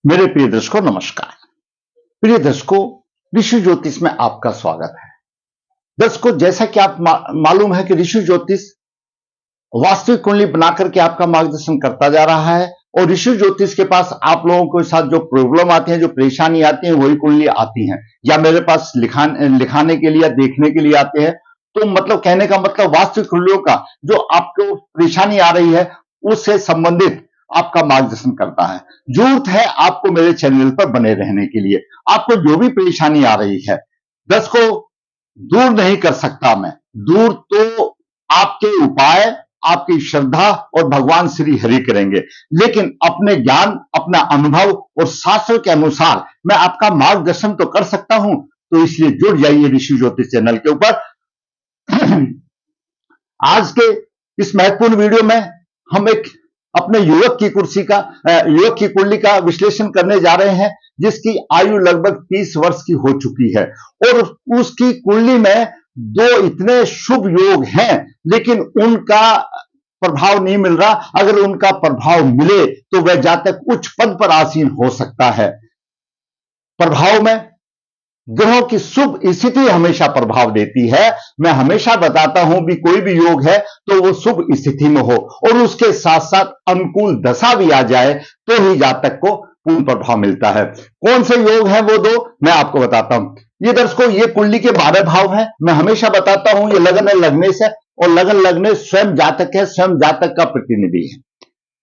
मेरे प्रिय दर्शकों नमस्कार। प्रिय दर्शकों, ऋषि ज्योतिष में आपका स्वागत है। दर्शकों, जैसा कि आप मालूम है कि ऋषि ज्योतिष वास्तविक कुंडली बनाकर के आपका मार्गदर्शन करता जा रहा है और ऋषि ज्योतिष के पास आप लोगों के साथ जो प्रॉब्लम आती है, जो परेशानी आती है, वही कुंडली आती है या मेरे पास लिखाने के लिए या देखने के लिए आते हैं। तो मतलब कहने का मतलब वास्तविक कुंडलियों का जो आपको परेशानी आ रही है उससे संबंधित आपका मार्गदर्शन करता है। जरूरत है आपको मेरे चैनल पर बने रहने के लिए। आपको जो भी परेशानी आ रही है, दर्शकों, दूर नहीं कर सकता मैं। दूर तो आपके उपाय, आपकी श्रद्धा और भगवान श्री हरि करेंगे, लेकिन अपने ज्ञान, अपना अनुभव और शास्त्र के अनुसार मैं आपका मार्गदर्शन तो कर सकता हूं। तो इसलिए जुड़ जाइए ऋषि ज्योतिष चैनल के ऊपर। आज के इस महत्वपूर्ण वीडियो में हम एक अपने युवक की कुंडली का विश्लेषण करने जा रहे हैं, जिसकी आयु लगभग 30 वर्ष की हो चुकी है और उसकी कुंडली में दो इतने शुभ योग हैं, लेकिन उनका प्रभाव नहीं मिल रहा। अगर उनका प्रभाव मिले तो वह जातक उच्च पद पर आसीन हो सकता है। प्रभाव में ग्रहों की शुभ स्थिति हमेशा प्रभाव देती है। मैं हमेशा बताता हूं भी कोई भी योग है तो वो शुभ स्थिति में हो और उसके साथ साथ अनुकूल दशा भी आ जाए तो ही जातक को पूर्ण प्रभाव मिलता है। कौन से योग है वो दो मैं आपको बताता हूं। ये दर्शकों, ये कुंडली के 12 भाव हैं। मैं हमेशा बताता हूं ये लगन है लग्नेश है और लगन लग्नेश स्वयं जातक है, स्वयं जातक का प्रतिनिधि है।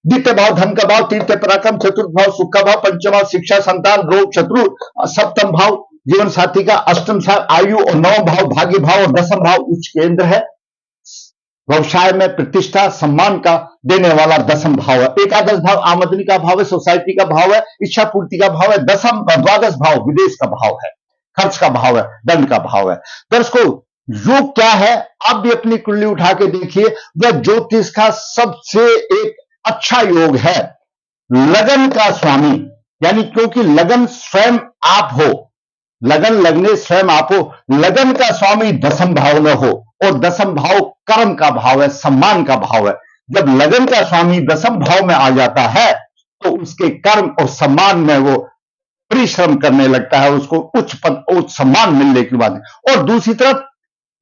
द्वितीय भाव धन का भाव, तृतीय पराक्रम, चतुर्थ भाव सुख का भाव, पंचम भाव शिक्षा, संतान, रोग, शत्रु, सप्तम भाव जीवन साथी का, अष्टम भाव आयु और नवम भाव भाग्य भाव और दसम भाव उच्च केंद्र है। व्यवसाय में प्रतिष्ठा सम्मान का देने वाला दसम भाव है। एकादश भाव आमदनी का भाव है, सोसाइटी का भाव है, इच्छा पूर्ति का भाव है। द्वादश भाव विदेश का भाव है, खर्च का भाव है, दंड का भाव है। दर्शकों, योग क्या है आप भी अपनी कुंडली उठा के देखिए। वह ज्योतिष का सबसे एक अच्छा योग है। लगन का स्वामी, यानी क्योंकि लगन स्वयं आप हो, लगन लगने स्वयं आप हो। लगन का स्वामी दसम भाव में हो और दसम भाव कर्म का भाव है, सम्मान का भाव है। जब लगन का स्वामी दसम भाव में आ जाता है तो उसके कर्म और सम्मान में वो परिश्रम करने लगता है, उसको उच्च पद उच्च सम्मान मिलने की बात है। और दूसरी तरफ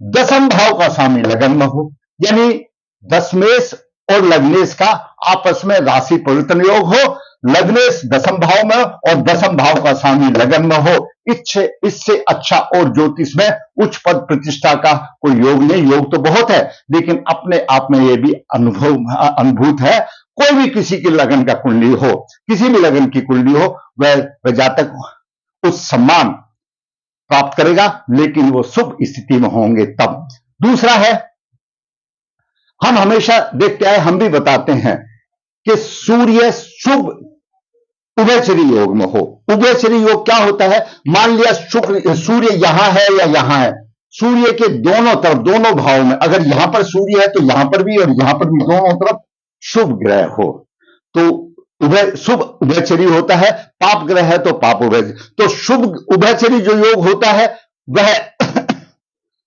दसम भाव का स्वामी लगन में हो, यानी दशमेश और लग्नेश का आपस में राशि परिवर्तन योग हो। लग्नेश दसम भाव में और दसम भाव का स्वामी लगन में हो। इससे अच्छा और ज्योतिष में उच्च पद प्रतिष्ठा का कोई योग नहीं। योग तो बहुत है, लेकिन अपने आप में यह भी अनुभूत है। कोई भी किसी की लगन का कुंडली हो, किसी भी लगन की कुंडली हो, वह जातक उस सम्मान प्राप्त करेगा, लेकिन वो शुभ स्थिति में होंगे तब। दूसरा है, हम हमेशा देखते आए, हम भी बताते हैं कि सूर्य शुभ उभयचरी योग में हो। उभयचरी योग क्या होता है? मान लिया सूर्य यहां है या यहां है, सूर्य के दोनों तरफ, दोनों भाव में अगर यहां पर सूर्य है तो यहां पर भी और यहां पर भी, दोनों तरफ शुभ ग्रह हो तो शुभ उभयचरी होता है। पाप ग्रह है तो पाप उभयचरी। तो शुभ उभयचरी जो योग होता है वह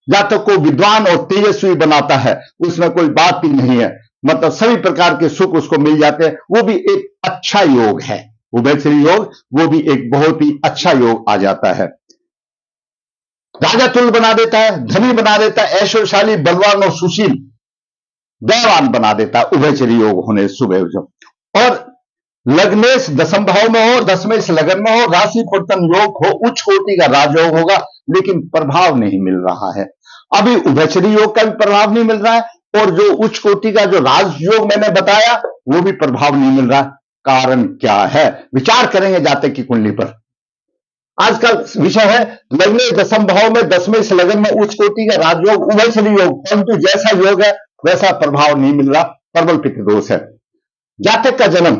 जातक को विद्वान और तेजस्वी बनाता है, उसमें कोई बात ही नहीं है। मतलब सभी प्रकार के सुख उसको मिल जाते हैं। वो भी एक अच्छा योग है, उभयचरी योग, वो भी एक बहुत ही अच्छा योग आ जाता है। राजा तुल्य बना देता है, धनी बना देता है, ऐश्वर्यशाली, बलवान और सुशील, दयावान बना देता है उभयचरी योग होने सुबह। और लग्नेश दसम भाव में हो, दसमेश लगन में हो, राशि परिवर्तन योग हो, उच्च कोटि का राजयोग होगा, लेकिन प्रभाव नहीं मिल रहा है। अभी उभयचरी योग का भी प्रभाव नहीं मिल रहा है और जो उच्च कोटि का जो राजयोग मैंने बताया वो भी प्रभाव नहीं मिल रहा। कारण क्या है? विचार करेंगे जातक की कुंडली पर। आज का विषय है लग्नेश दसम भाव में, दसमेश लगन में, उच्च कोटि का राजयोग, उभयचरी योग, परंतु जैसा योग है वैसा प्रभाव नहीं मिल रहा, प्रबल पितृदोष है। जातक का जन्म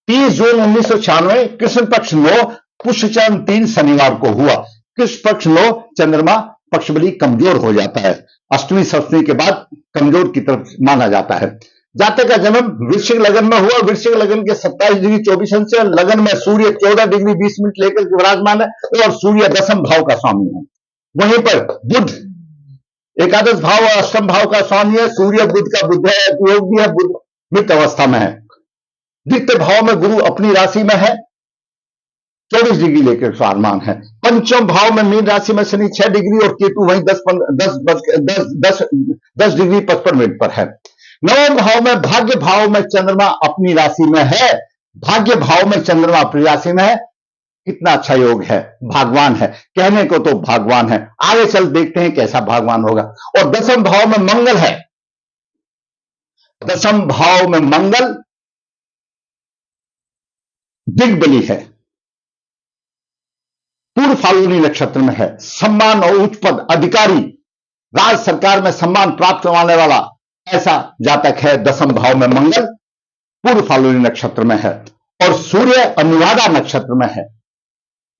30 जून 1996 कृष्ण पक्ष 9 पुष्यचरण 3 शनिवार को हुआ। कृष्ण पक्ष 9 चंद्रमा पक्ष बली कमजोर हो जाता है, अष्टमी सप्तमी के बाद कमजोर की तरफ माना जाता है। जातक का जन्म वृश्चिक लगन में हुआ। वृश्चिक लगन के 27 डिग्री 24 अंश से लगन में सूर्य 14 डिग्री 20 मिनट लेकर के विराजमान है और सूर्य दसम भाव का स्वामी है। वहीं पर बुध एकादश भाव और अष्टम भाव का स्वामी है। सूर्य बुध का बुध है, योग भी है, बुध मृत अवस्था में है। द्वितीय भाव में गुरु अपनी राशि में है 24 डिग्री लेकर स्वारमान है। पंचम भाव में मीन राशि में शनि 6 डिग्री और केतु वहीं 10 डिग्री 55 मिनट पर है। नवम भाव में भाग्य भाव में चंद्रमा अपनी राशि में है। भाग्य भाव में चंद्रमा अपनी राशि में है। कितना अच्छा योग है, भगवान है, कहने को तो भगवान है। आगे चल देखते हैं कैसा भगवान होगा। और दसम भाव में मंगल है। दसम भाव में मंगल दिग्बली है, पूर्व फाल्गुनी नक्षत्र में है। सम्मान और उच्च पद अधिकारी, राज्य सरकार में सम्मान प्राप्त करवाने वाला ऐसा जातक है। दसम भाव में मंगल पूर्व फाल्गुनी नक्षत्र में है और सूर्य अनुराधा नक्षत्र में है।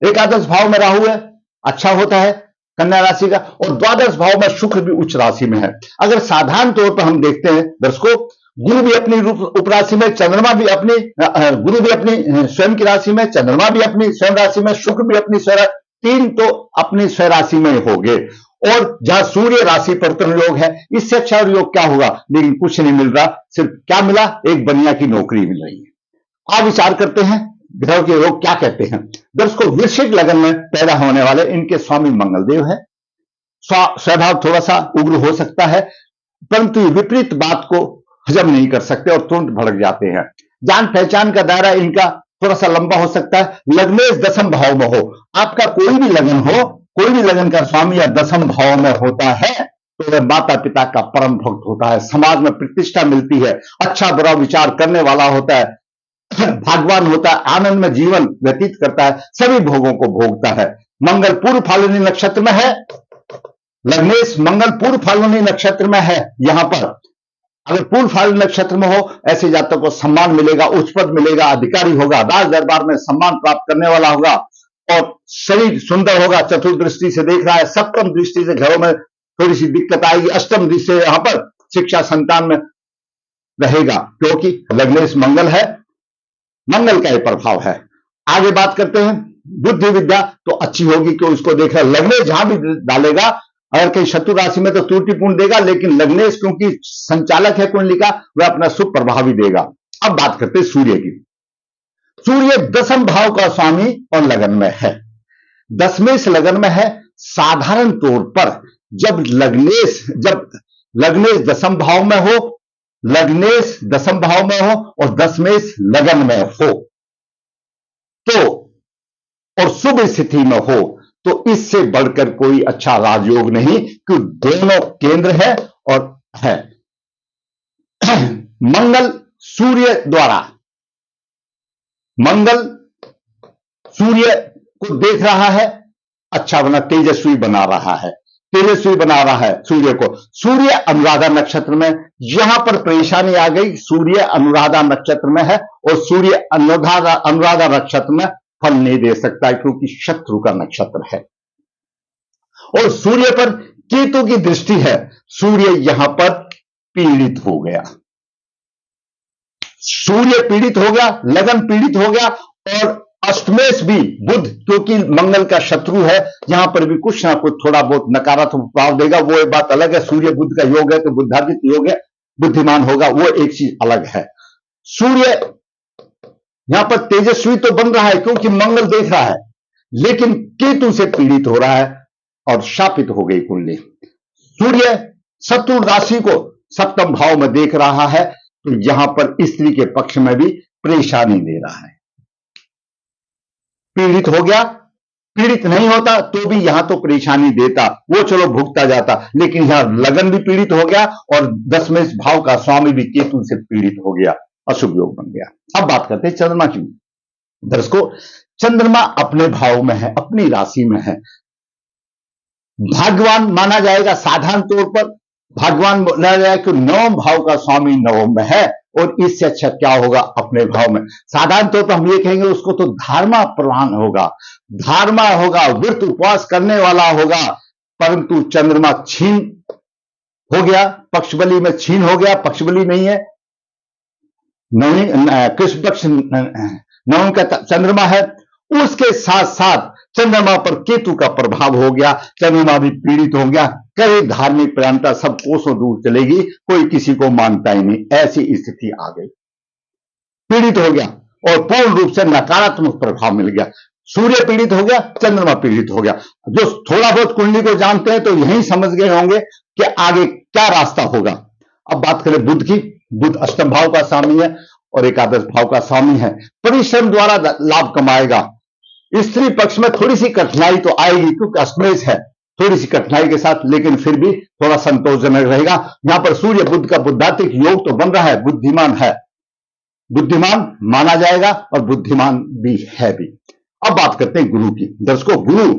एकादश भाव में राहु है, अच्छा होता है कन्या राशि का। और द्वादश भाव में शुक्र भी उच्च राशि में है। अगर साधारण तौर पर हम देखते हैं दर्शकों, गुरु भी अपनी उपराशि में, चंद्रमा भी अपनी, गुरु भी अपनी स्वयं की राशि में, चंद्रमा भी अपनी स्वयं राशि में, शुक्र भी अपनी स्वयं, तीन तो अपनी स्वयं राशि में हो गए। और जहां सूर्य राशि परिवर्तन योग है, इससे अच्छा योग क्या होगा? लेकिन कुछ नहीं मिल रहा, सिर्फ क्या मिला? एक बनिया की नौकरी मिल रही है। आप विचार करते हैं ग्रह के योग क्या कहते हैं। दर्शकों, वृश्चिक लगन में पैदा होने वाले इनके स्वामी मंगलदेव है। स्वभाव थोड़ा सा उग्र हो सकता है, परंतु विपरीत बात को हजम नहीं कर सकते और तुरंत भड़क जाते हैं। जान पहचान का दायरा इनका थोड़ा सा लंबा हो सकता है। लग्नेश दसम भाव में हो, आपका कोई भी लगन हो, कोई भी लगन का स्वामी या दसम भाव में होता है तो वह माता पिता का परम भक्त होता है, समाज में प्रतिष्ठा मिलती है, अच्छा बुरा विचार करने वाला होता है, भगवान होता है, आनंद में जीवन व्यतीत करता है, सभी भोगों को भोगता है। मंगल पूर्व फाल्गुनी नक्षत्र में है। लग्नेश मंगल पूर्व फाल्गुनी नक्षत्र में है। यहां पर अगर पूर्व फाल्गुनी नक्षत्र में हो, ऐसे जातकों को सम्मान मिलेगा, उच्च पद मिलेगा, अधिकारी होगा, राज दरबार में सम्मान प्राप्त करने वाला होगा और शरीर सुंदर होगा। चतुर्दृष्टि से देख रहा है, सप्तम दृष्टि से घरों में थोड़ी सी दिक्कत आएगी, अष्टम दृष्टि से यहां पर शिक्षा संतान में रहेगा, क्योंकि लग्नेश मंगल है, मंगल का यह प्रभाव है। आगे बात करते हैं। बुद्धि विद्या तो अच्छी होगी, क्यों उसको देख रहा है। लग्नेश जहां भी डालेगा, अगर कहीं शत्रु राशि में तो त्रुटिपूर्ण देगा, लेकिन लग्नेश क्योंकि संचालक है कुंडली का, वह अपना शुभ प्रभाव भी देगा। अब बात करते हैं सूर्य की। सूर्य दसम भाव का स्वामी और लगन में है, दसवें से लगन में है। साधारण तौर पर जब लग्नेश दसम भाव में हो, लग्नेश दसम भाव में हो और दसमेश लगन में हो तो, और शुभ स्थिति में हो तो इससे बढ़कर कोई अच्छा राजयोग नहीं, कि दोनों केंद्र है और है। मंगल सूर्य द्वारा, मंगल सूर्य को देख रहा है, अच्छा बना, तेजस्वी बना रहा है, तेजस्वी बना रहा है सूर्य को। सूर्य अनुराधा नक्षत्र में, यहां पर परेशानी आ गई। सूर्य अनुराधा नक्षत्र में है और सूर्य अनुराधा नक्षत्र में फल नहीं दे सकता है, क्योंकि शत्रु का नक्षत्र है और सूर्य पर केतु की दृष्टि है। सूर्य यहां पर पीड़ित हो गया, सूर्य पीड़ित हो गया, लगन पीड़ित हो गया। और अष्टमेश भी बुध, क्योंकि मंगल का शत्रु है, यहां पर भी कुछ ना कुछ थोड़ा बहुत नकारात्मक प्रभाव देगा। वो एक बात अलग है, सूर्य बुध का योग है तो बुद्धादित योग है, बुद्धिमान होगा, वो एक चीज अलग है। सूर्य यहां पर तेजस्वी तो बन रहा है क्योंकि मंगल देख रहा है, लेकिन केतु से पीड़ित हो रहा है और शापित हो गई कुंडली। सूर्य शत्रु राशि को सप्तम भाव में देख रहा है, तो यहां पर स्त्री के पक्ष में भी परेशानी दे रहा है। पीड़ित हो गया, पीड़ित नहीं होता तो भी यहां तो परेशानी देता, वो चलो भुगता जाता, लेकिन यहां लगन भी पीड़ित हो गया और दसवें भाव का स्वामी भी केतु से पीड़ित हो गया, अशुभ योग बन गया। अब बात करते हैं चंद्रमा की। दर्शकों, चंद्रमा अपने भाव में है, अपनी राशि में है, भाग्यवान माना जाएगा। साधारण तौर पर भाग्यवान माना जाएगा कि नवम भाव का स्वामी नवम में है, और इससे अच्छा क्या होगा अपने भाव में। साधारण तौर पर हम ये कहेंगे उसको तो धार्मा प्रधान होगा, धार्मा होगा, व्रत उपवास करने वाला होगा। परंतु चंद्रमा छीन हो गया, पक्षबली में छीन हो गया, पक्षबली नहीं है, कृष्ण पक्ष नवम का चंद्रमा है। उसके साथ साथ चंद्रमा पर केतु का प्रभाव हो गया, चंद्रमा भी पीड़ित हो गया। कई धार्मिक प्रधानता सब कोसों दूर चलेगी, कोई किसी को मानता ही नहीं, ऐसी स्थिति आ गई, पीड़ित हो गया और पूर्ण रूप से नकारात्मक प्रभाव मिल गया। सूर्य पीड़ित हो गया, चंद्रमा पीड़ित हो गया। जो थोड़ा बहुत कुंडली को जानते हैं तो यही समझ गए होंगे कि आगे क्या रास्ता होगा। अब बात करें बुध की। बुध अष्टम भाव का स्वामी है और एकादश भाव का स्वामी है। परिश्रम द्वारा लाभ कमाएगा। स्त्री पक्ष में थोड़ी सी कठिनाई तो आएगी क्योंकि अष्टमेश है, थोड़ी सी कठिनाई के साथ, लेकिन फिर भी थोड़ा संतोषजनक रहेगा। यहां पर सूर्य बुध का बुद्धात्मिक योग तो बन रहा है, बुद्धिमान है, बुद्धिमान माना जाएगा और बुद्धिमान भी है भी। अब बात करते हैं गुरु की। दर्शकों, गुरु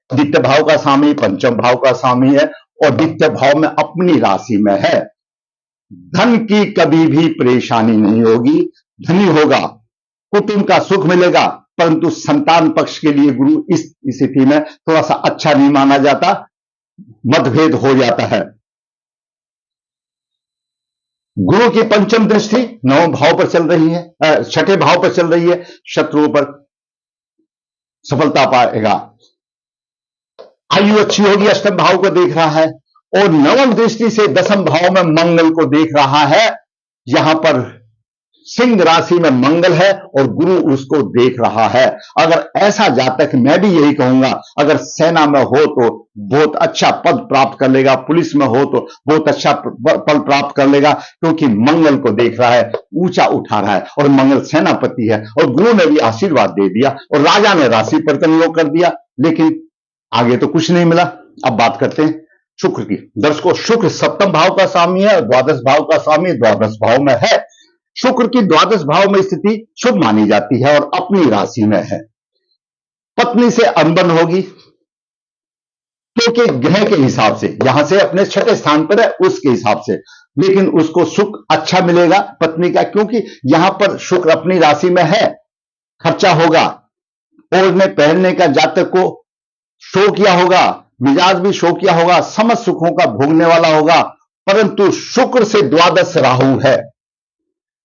द्वितीय भाव का स्वामी, पंचम भाव का स्वामी है और द्वितीय भाव में अपनी राशि में है। धन की कभी भी परेशानी नहीं होगी, धनी होगा, कुटुंब का सुख मिलेगा, परंतु संतान पक्ष के लिए गुरु इस स्थिति में थोड़ा सा अच्छा नहीं माना जाता, मतभेद हो जाता है। गुरु की पंचम दृष्टि नवम भाव पर चल रही है, छठे भाव पर चल रही है, शत्रुओं पर सफलता पाएगा। आयु अच्छी होगी, अष्टम भाव को देख रहा है और नवम दृष्टि से दसम भाव में मंगल को देख रहा है। यहां पर सिंह राशि में मंगल है और गुरु उसको देख रहा है। अगर ऐसा जातक, मैं भी यही कहूंगा, अगर सेना में हो तो बहुत अच्छा पद प्राप्त कर लेगा, पुलिस में हो तो बहुत अच्छा पद प्राप्त कर लेगा, क्योंकि मंगल को देख रहा है, ऊंचा उठा रहा है और मंगल सेनापति है और गुरु ने भी आशीर्वाद दे दिया और राजा ने राशि परिवर्तन योग कर दिया, लेकिन आगे तो कुछ नहीं मिला। अब बात करते हैं शुक्र की। दर्शकों, शुक्र सप्तम भाव का स्वामी है और द्वादश भाव का स्वामी द्वादश भाव में है। शुक्र की द्वादश भाव में स्थिति शुभ मानी जाती है और अपनी राशि में है। पत्नी से अनबन होगी क्योंकि ग्रह के हिसाब से, यहां से अपने छठे स्थान पर है उसके हिसाब से, लेकिन उसको सुख अच्छा मिलेगा पत्नी का, क्योंकि यहां पर शुक्र अपनी राशि में है। खर्चा होगा, ओढ़ने पहनने का जातक को शौकिया होगा, मिजाज भी शौकिया होगा, समस्त सुखों का भोगने वाला होगा, परंतु शुक्र से द्वादश राहु है,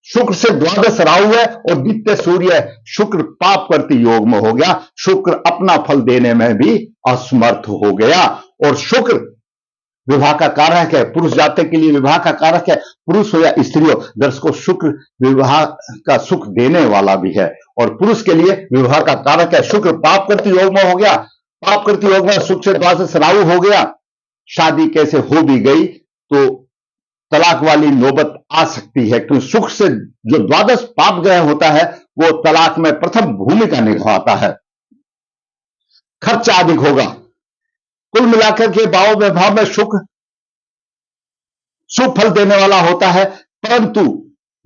शुक्र से द्वादश राहु है और द्वितीय सूर्य है। शुक्र पाप करती योग में हो गया, शुक्र अपना फल देने में भी असमर्थ हो गया और शुक्र विवाह का कारक है, पुरुष जातक के लिए विवाह का कारक है, पुरुष हो या स्त्री हो। दर्शकों, शुक्र विवाह का सुख देने वाला भी है और पुरुष के लिए विवाह का कारक है। शुक्र पाप करती योग में हो गया, पाप करती योग में सुख से द्वादश राहु हो गया, शादी कैसे हो भी गई तो तलाक वाली नौबत आ सकती है, क्योंकि सुख से जो द्वादश पाप ग्रह होता है वो तलाक में प्रथम भूमिका निभाता है। खर्चा अधिक होगा। कुल मिलाकर के भाव व्यवहार में शुक्र शुभ फल देने वाला होता है, परंतु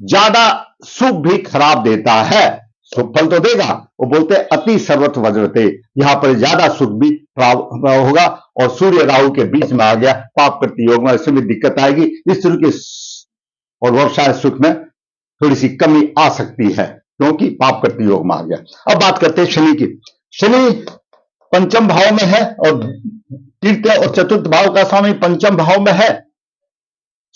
ज्यादा शुभ भी खराब देता है। शुभ फल तो देगा, वो बोलते हैं अति सर्वत्र वज्रते, यहां पर ज्यादा सुख भी प्राप्त होगा और सूर्य राहु के बीच में आ गया, पाप करती योग में, इसमें दिक्कत आएगी। इस तरह के और व्यवसाय सुख में थोड़ी सी कमी आ सकती है क्योंकि पाप करती योग में आ गया। अब बात करते हैं शनि की। शनि पंचम भाव में है और तृतीय और चतुर्थ भाव का स्वामी पंचम भाव में है।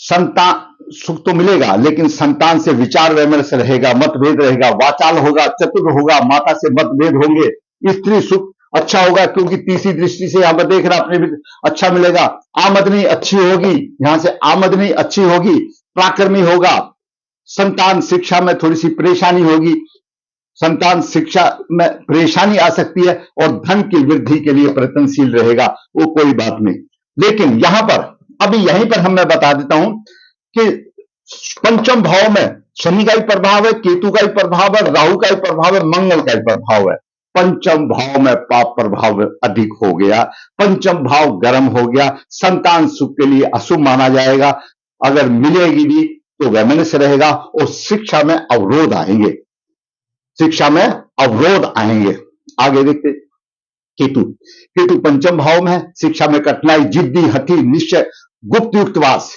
संतान सुख तो मिलेगा, लेकिन संतान से विचार विमर्श रहेगा, मतभेद रहेगा, वाचाल होगा, चतुर होगा, माता से मतभेद होंगे। स्त्री सुख अच्छा होगा क्योंकि तीसरी दृष्टि से यहां पर देख रहा अपने भी अच्छा मिलेगा। आमदनी अच्छी होगी, यहां से आमदनी अच्छी होगी, पराक्रमी होगा। संतान शिक्षा में थोड़ी सी परेशानी होगी, संतान शिक्षा में परेशानी आ सकती है और धन की वृद्धि के लिए प्रयत्नशील रहेगा, वो कोई बात नहीं। लेकिन यहां पर अभी यहीं पर हम मैं बता देता हूं कि पंचम भाव में शनि का ही प्रभाव है, केतु का ही प्रभाव है, राहु का ही प्रभाव है, मंगल का ही प्रभाव है। पंचम भाव में पाप प्रभाव अधिक हो गया, पंचम भाव गर्म हो गया, संतान सुख के लिए अशुभ माना जाएगा। अगर मिलेगी भी तो वैमनस्य रहेगा और शिक्षा में अवरोध आएंगे, शिक्षा में अवरोध आएंगे। आगे देखते केतु। केतु पंचम भाव में है, शिक्षा में कठिनाई, जिद्दी, हठी, निश्चय, गुप्त युक्तवास,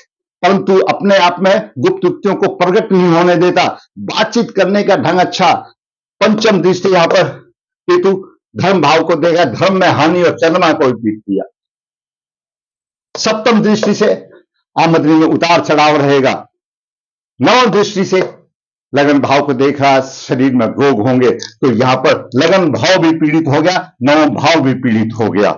परंतु अपने आप में गुप्त युक्तियों को प्रकट नहीं होने देता, बातचीत करने का ढंग अच्छा। पंचम दृष्टि यहां पर केतु धर्म भाव को देगा, धर्म में हानि और चंद्रमा को पीट दिया। सप्तम दृष्टि से आमदनी में उतार चढ़ाव रहेगा। नवम दृष्टि से लगन भाव को देख रहा, शरीर में रोग होंगे, तो यहां पर लगन भाव भी पीड़ित हो गया, नवम भाव भी पीड़ित हो गया।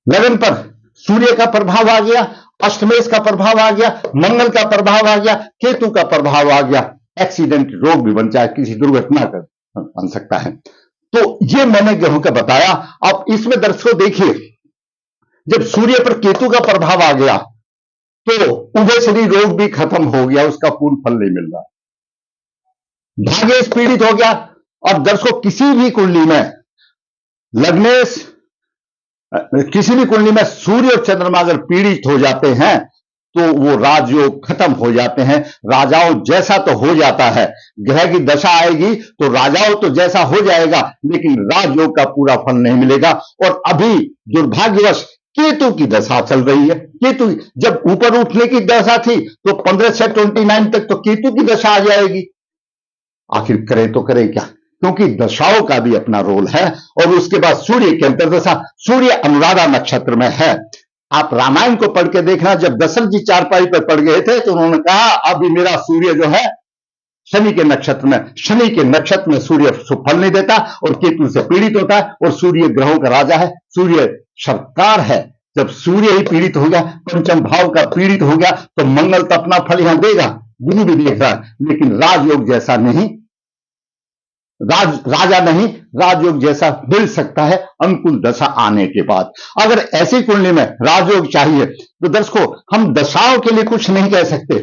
लगन पर सूर्य का प्रभाव आ गया, अष्टमेश का प्रभाव आ गया, मंगल का प्रभाव आ गया, केतु का प्रभाव आ गया। एक्सीडेंट रोग भी बन जाए, किसी दुर्घटना कर बन सकता है। तो ये मैंने ग्रहों का बताया। अब इसमें दर्शकों देखिए, जब सूर्य पर केतु का प्रभाव आ गया तो उभयचरी रोग भी खत्म हो गया, उसका पूर्ण फल नहीं मिल रहा, भाग्य पीड़ित हो गया। और दर्शकों किसी भी कुंडली में लग्नेश, किसी भी कुंडली में सूर्य और चंद्रमा अगर पीड़ित हो जाते हैं तो वो राजयोग खत्म हो जाते हैं। राजाओं जैसा तो हो जाता है, ग्रह की दशा आएगी तो राजाओं तो जैसा हो जाएगा, लेकिन राजयोग का पूरा फल नहीं मिलेगा। और अभी दुर्भाग्यवश केतु की दशा चल रही है। केतु जब ऊपर उठने की दशा थी तो 15 से 29 तक तो केतु की दशा आ जाएगी। आखिर करें तो करें क्या, क्योंकि दशाओं का भी अपना रोल है। और उसके बाद सूर्य की अंतर्दशा, सूर्य अनुराधा नक्षत्र में है। आप रामायण को पढ़ के देखना, जब दशरथ जी चारपाई पर पड़ गए थे तो उन्होंने कहा अभी मेरा सूर्य जो है शनि के नक्षत्र में, शनि के नक्षत्र में सूर्य सुफल नहीं देता और केतु से पीड़ित होता है। और सूर्य ग्रहों का राजा है, सूर्य सरकार है। जब सूर्य ही पीड़ित हो गया, पंचम भाव का पीड़ित हो गया, तो मंगल तो अपना फल यहां देगा, गुरु भी देख रहा है, लेकिन राजयोग जैसा नहीं, राजा नहीं, राजयोग जैसा मिल सकता है अनुकूल दशा आने के बाद। अगर ऐसी कुंडली में राजयोग चाहिए तो दर्शकों हम दशाओं के लिए कुछ नहीं कह सकते।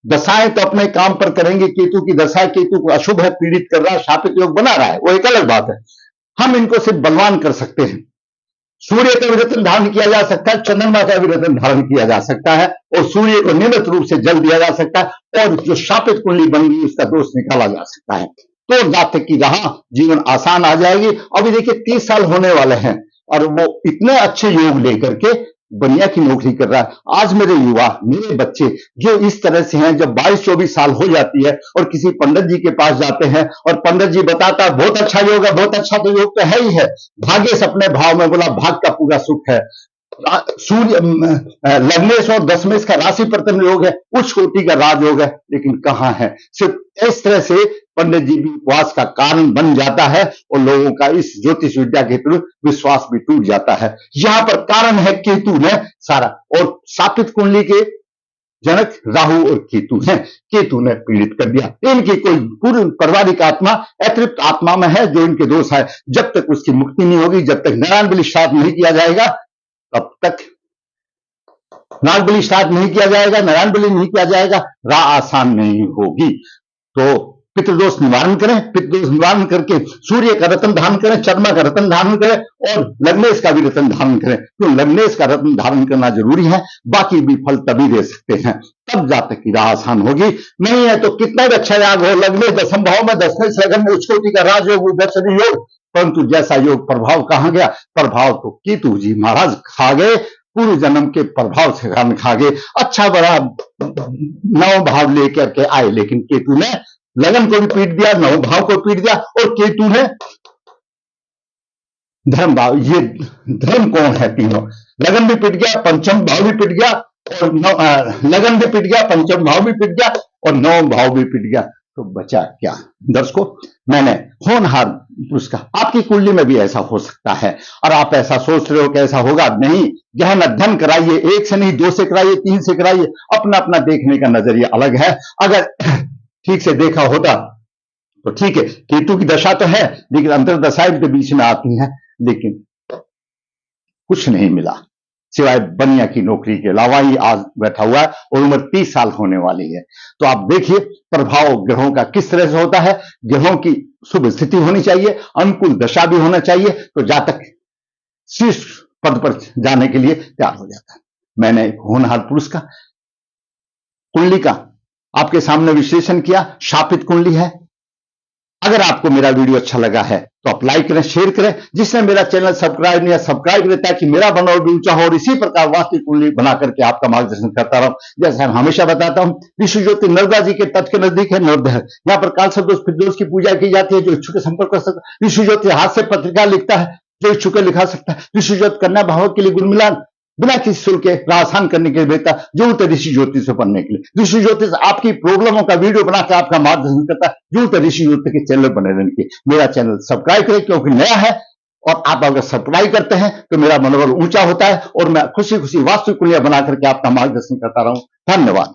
दशाएं तो अपने काम पर करेंगे। केतु की दशा, केतु को अशुभ है, पीड़ित कर रहा है, शापित योग बना रहा है, वो एक अलग बात है। हम इनको सिर्फ बलवान कर सकते हैं। सूर्य का भी रत्न धारण किया जा सकता है, चंद्रमा का भी रत्न धारण किया जा सकता है, और सूर्य को नियमित रूप से जल दिया जा सकता है, और जो शापित कुंडली बन गई उसका दोष निकाला जा सकता है। तो जातक की राह जीवन आसान आ जाएगी। अभी देखिए 30 साल होने वाले हैं और वो इतने अच्छे योग लेकर के बनिया की नौकरी कर रहा है। आज मेरे युवा, मेरे बच्चे जो इस तरह से हैं, जब 22-24 साल हो जाती है और किसी पंडित जी के पास जाते हैं और पंडित जी बताता है बहुत अच्छा योग है, बहुत अच्छा तो योग तो है ही है, भाग्य से अपने भाव में बोला भाग का पूरा सुख है, सूर्य लग्नेश और दशमेश का राशि प्रथम योग है, उच्च कोटि का राजयोग है, लेकिन कहां है। सिर्फ इस तरह से पंडित जी भी उपवास का कारण बन जाता है और लोगों का इस ज्योतिष विद्या के प्रति विश्वास भी टूट जाता है। यहां पर कारण है केतु ने सारा, और शापित कुंडली के जनक राहु और केतु हैं। केतु ने पीड़ित कर दिया। इनकी कोई पूर्ण पारिवारिक आत्मा अतृप्त आत्मा में है जो इनके दोष है। जब तक उसकी मुक्ति नहीं होगी, जब तक नारायण बलि श्राद्ध नहीं किया जाएगा, तब तक नाग बलि श्राद्ध नहीं किया जाएगा, नारायण बलि नहीं किया जाएगा, राह आसान नहीं होगी। तो पितृदोष निवारण करें, पितृदोष निवारण करके सूर्य का रत्न धारण करें, चंद्रमा का रत्न धारण करें और लग्नेश का भी रत्न धारण करें। तो लग्नेश का रत्न धारण करना जरूरी है, बाकी भी फल तभी दे सकते हैं, तब जातक की राह आसान होगी। नहीं है तो कितना भी अच्छा याग हो, लग्नेश दशम भाव में, दशमेश लगन में, उच्च कोटि का राजयोग, उभयचरी योग, परंतु जैसा योग प्रभाव कहां गया, प्रभाव तो केतु जी महाराज खा गए, पूर्व जन्म के प्रभाव से खा गए। अच्छा बड़ा नव भाव लेकर के आए, लेकिन केतु ने लगन को भी पीट दिया, नव भाव को पीट दिया, और केतु ने धर्म भाव, ये धर्म कौन है, तीनों लगन भी पिट गया, पंचम भाव भी पिट गया, और लगन भी पिट गया, पंचम भाव भी पिट गया और नव भाव भी पिट गया, तो बचा क्या। दर्शकों मैंने होनहार पुरस्कार, आपकी कुंडली में भी ऐसा हो सकता है और आप ऐसा सोच रहे हो कि ऐसा होगा, नहीं, गहन अध्ययन कराइए, 1 से नहीं 2 से कराइए, 3 से कराइए, अपना अपना देखने का नजरिया अलग है। अगर ठीक से देखा होता तो ठीक है, केतु की दशा तो है लेकिन अंतर्दशाएं के बीच में आती हैं, लेकिन कुछ नहीं मिला सिवाय बनिया की नौकरी के अलावा ही आज बैठा हुआ है और उम्र 30 साल होने वाली है। तो आप देखिए प्रभाव ग्रहों का किस तरह से होता है। ग्रहों की शुभ स्थिति होनी चाहिए, अनुकूल दशा भी होना चाहिए, तो जातक शीर्ष पद पर जाने के लिए तैयार हो जाता है। मैंने होनहार पुरुष का कुंडली का आपके सामने विश्लेषण किया, शापित कुंडली है। अगर आपको मेरा वीडियो अच्छा लगा है तो आप लाइक करें, शेयर करें, जिसने मेरा चैनल सब्सक्राइब नहीं है सब्सक्राइब करें, ताकि मेरा बनोर भी ऊंचा हो और इसी प्रकार वास्तविक कुंडली बना करके आपका मार्गदर्शन करता रहूं। जैसे हम हमेशा बताता हूं, विश्व ज्योति नर्मदा जी के तट के नजदीक है नवग्रह, यहाँ पर काल सर्प दोष पितृदोष की पूजा की जाती है। जो इच्छुक संपर्क कर सकता है। विश्व ज्योति हाथ से पत्रिका लिखता है, जो इच्छुक लिखा सकता है। विश्व ज्योति कन्या भावक के लिए गुण मिलान बिना किसी शुल्क के आसान करने के लिए बेहतर जरूरत है ऋषि ज्योतिष से पढ़ने के लिए। ऋषि ज्योतिष आपकी प्रॉब्लमों का वीडियो बनाकर आपका मार्गदर्शन करता है। जरूरत है ऋषि ज्योतिष के चैनल बने रहने की। मेरा चैनल सब्सक्राइब करें क्योंकि नया है, और आप अगर सब्सक्राइब करते हैं तो मेरा मनोबल ऊंचा होता है और मैं खुशी खुशी वास्तविक कुंडलियां बना करके आपका मार्गदर्शन करता रहूं। धन्यवाद।